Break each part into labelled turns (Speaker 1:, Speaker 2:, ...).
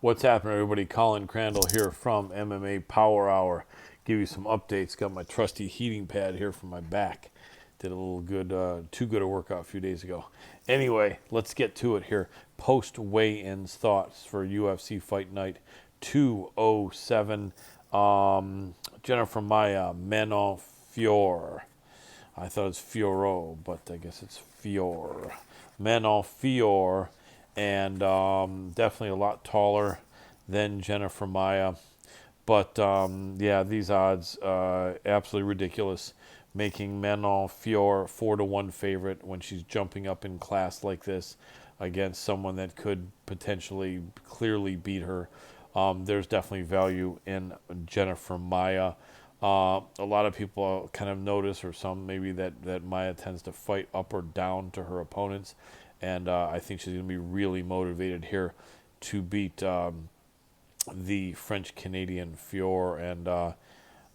Speaker 1: What's happening, everybody? Colin Crandall here from MMA Power Hour. Give you some updates. Got my trusty heating pad here for my back. Did a little good, too good a workout a few days ago. Anyway, let's get to it here. Post weigh-ins thoughts for UFC Fight Night 207. Jennifer Maia, Manon Fior. I thought it was Fioro, but I guess it's Fior. Manon Fior, and definitely a lot taller than Jennifer Maia. But yeah, these odds absolutely ridiculous, making Manon Fior 4-1 favorite when she's jumping up in class like this against someone that could potentially clearly beat her. There's definitely value in Jennifer Maia. A lot of people kind of notice, or some maybe, that Maya tends to fight up or down to her opponents. And I think she's going to be really motivated here to beat the French-Canadian Fior. And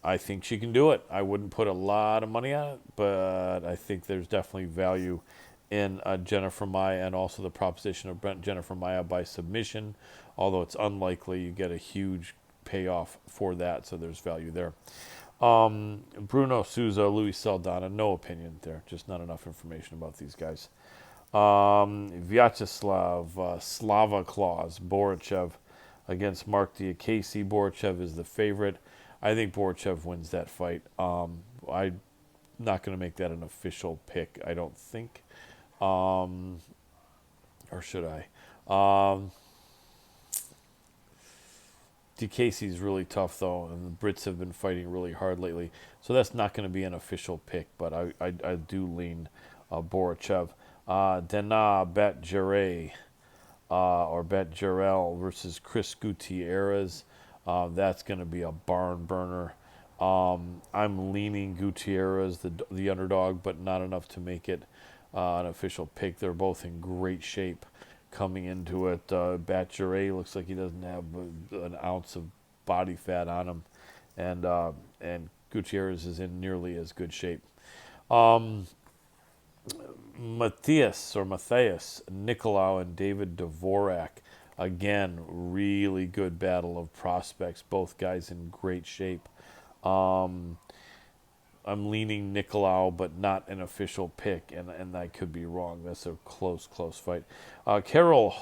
Speaker 1: I think she can do it. I wouldn't put a lot of money on it, but I think there's definitely value in Jennifer Maia, and also the proposition of Jennifer Maia by submission. Although it's unlikely you get a huge payoff for that, so there's value there. Bruno Souza, Luis Saldana, no opinion there. Just not enough information about these guys. Vyacheslav Slava Claus Borichev against Mark Diakase. Borichev is the favorite. I think Borichev wins that fight. I'm not going to make that an official pick, I don't think. Or should I? Diakase's really tough, though, and the Brits have been fighting really hard lately. So that's not going to be an official pick, but I do lean Borichev. Dana Batjere, or Batjerel versus Chris Gutierrez. That's going to be a barn burner. I'm leaning Gutierrez, the underdog, but not enough to make it an official pick. They're both in great shape coming into it. Batjere looks like he doesn't have an ounce of body fat on him, and Gutierrez is in nearly as good shape. Matthias Nicolau and David Dvorak. Again, really good battle of prospects. Both guys in great shape. I'm leaning Nicolau, but not an official pick, and I could be wrong. That's a close fight. Carol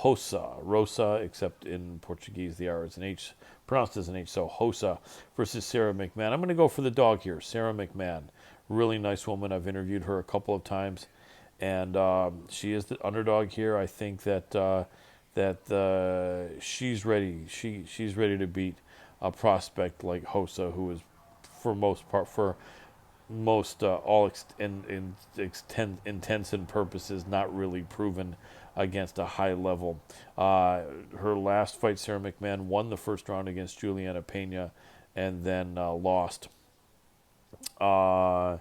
Speaker 1: Rosa, except in Portuguese the R is an H, pronounced as an H, so Hosa versus Sarah McMahon. I'm going to go for the dog here, Sarah McMahon. Really nice woman. I've interviewed her a couple of times, and she is the underdog here. I think that she's ready. She's ready to beat a prospect like Hosa, who is for most intents and purposes not really proven against a high level. Her last fight, Sarah McMahon won the first round against Juliana Pena, and then lost. But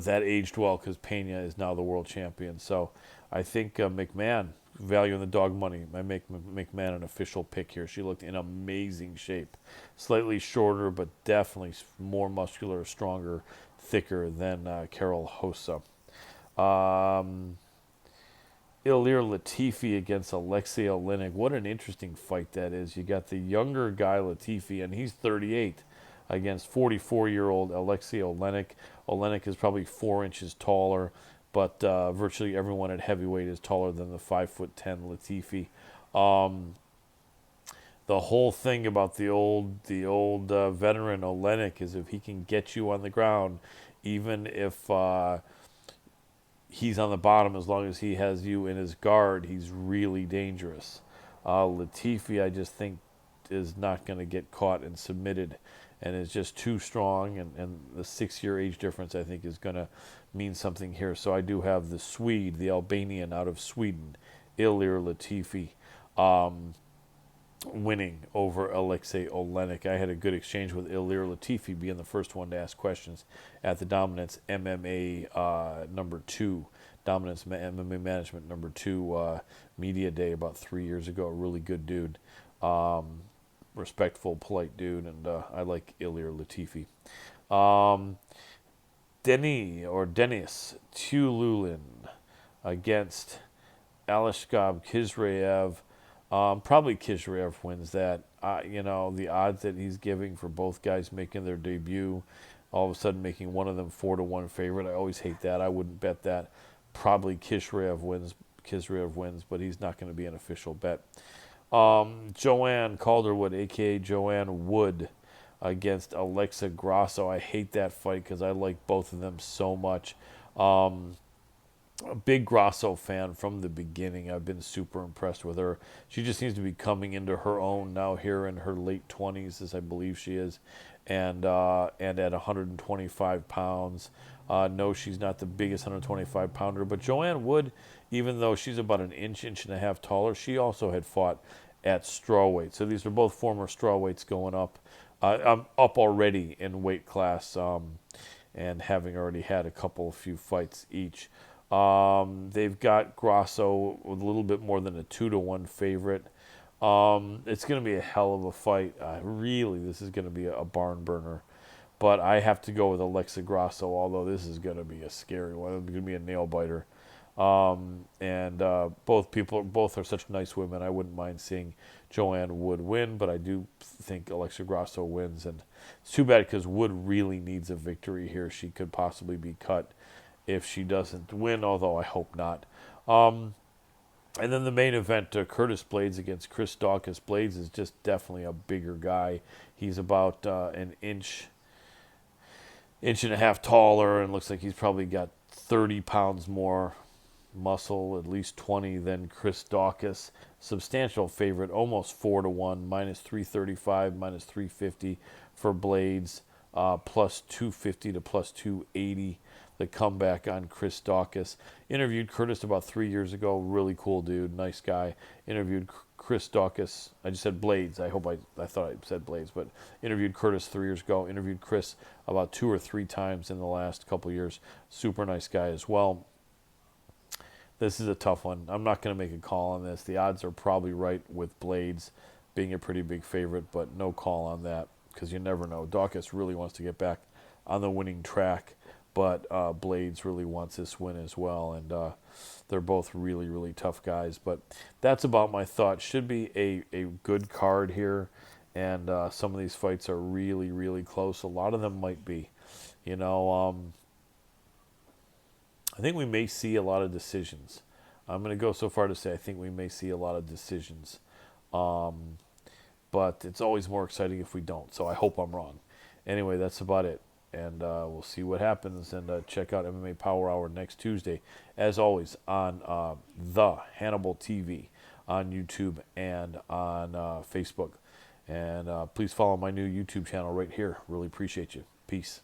Speaker 1: that aged well because Pena is now the world champion. So I think McMahon, value in the dog money. I make McMahon an official pick here. She looked in amazing shape. Slightly shorter, but definitely more muscular, stronger, thicker than Carol Hosa. Ilir Latifi against Alexei Oleinik. What an interesting fight that is. You got the younger guy, Latifi, and he's 38, against 44-year-old Alexei Oleinik. Oleinik is probably 4 inches taller, but virtually everyone at heavyweight is taller than the 5'10" Latifi. The whole thing about the old veteran Oleinik is if he can get you on the ground, even if he's on the bottom, as long as he has you in his guard, he's really dangerous. Latifi, I just think, is not going to get caught and submitted, and is just too strong, and the 6-year age difference, I think, is going to mean something here. So I do have the Swede, the Albanian out of Sweden, Ilir Latifi, winning over Alexei Oleinik. I had a good exchange with Ilir Latifi, being the first one to ask questions at the Dominance MMA number 2, Dominance MMA Management number 2 media day about 3 years ago. A really good dude. Respectful, polite dude, and I like Ilir Latifi. Denis Tululin against Alishkab Kizraev. Probably Kishirev wins that. The odds that he's giving for both guys making their debut, all of a sudden making one of them 4-1 favorite. I always hate that. I wouldn't bet that. Probably Kishirev wins. But he's not going to be an official bet. Joanne Calderwood, aka Joanne Wood, against Alexa Grasso. I hate that fight because I like both of them so much. A big Grasso fan from the beginning. I've been super impressed with her. She just seems to be coming into her own now here in her late 20s, as I believe she is, and at 125 pounds. No, she's not the biggest 125 pounder, but Joanne Wood, even though she's about an inch and a half taller, she also had fought at strawweight. So these are both former strawweights going up. I'm up already in weight class, and having already had a few fights each. They've got Grasso with a little bit more than a 2-1 favorite. It's going to be a hell of a fight. Really, this is going to be a barn burner. But I have to go with Alexa Grasso, although this is going to be a scary one. It's going to be a nail biter. And both are such nice women. I wouldn't mind seeing Joanne Wood win, but I do think Alexa Grasso wins. And it's too bad because Wood really needs a victory here. She could possibly be cut if she doesn't win, although I hope not. And then the main event, Curtis Blaydes against Chris Daukaus. Blaydes is just definitely a bigger guy. He's about an inch and a half taller, and looks like he's probably got 30 pounds more muscle, at least 20, than Chris Daukaus. Substantial favorite, almost 4-1, minus 335, minus 350 for Blaydes, plus 250 to plus 280. The comeback on Chris Daukaus. Interviewed Curtis about 3 years ago. Really cool dude, nice guy. Interviewed Chris Daukaus. I just said Blaydes. I thought I said Blaydes, but interviewed Curtis 3 years ago. Interviewed Chris about 2 or 3 times in the last couple of years. Super nice guy as well. This is a tough one. I'm not going to make a call on this. The odds are probably right with Blaydes being a pretty big favorite, but no call on that because you never know. Daukaus really wants to get back on the winning track, but Blaydes really wants this win as well, and they're both really, really tough guys. But that's about my thoughts. Should be a good card here, and some of these fights are really, really close. A lot of them might be. I think we may see a lot of decisions. I'm going to go so far to say I think we may see a lot of decisions. But it's always more exciting if we don't, so I hope I'm wrong. Anyway, that's about it. And we'll see what happens. And check out MMA Power Hour next Tuesday, as always, on the Hannibal TV, on YouTube and on Facebook. And please follow my new YouTube channel right here. Really appreciate you. Peace.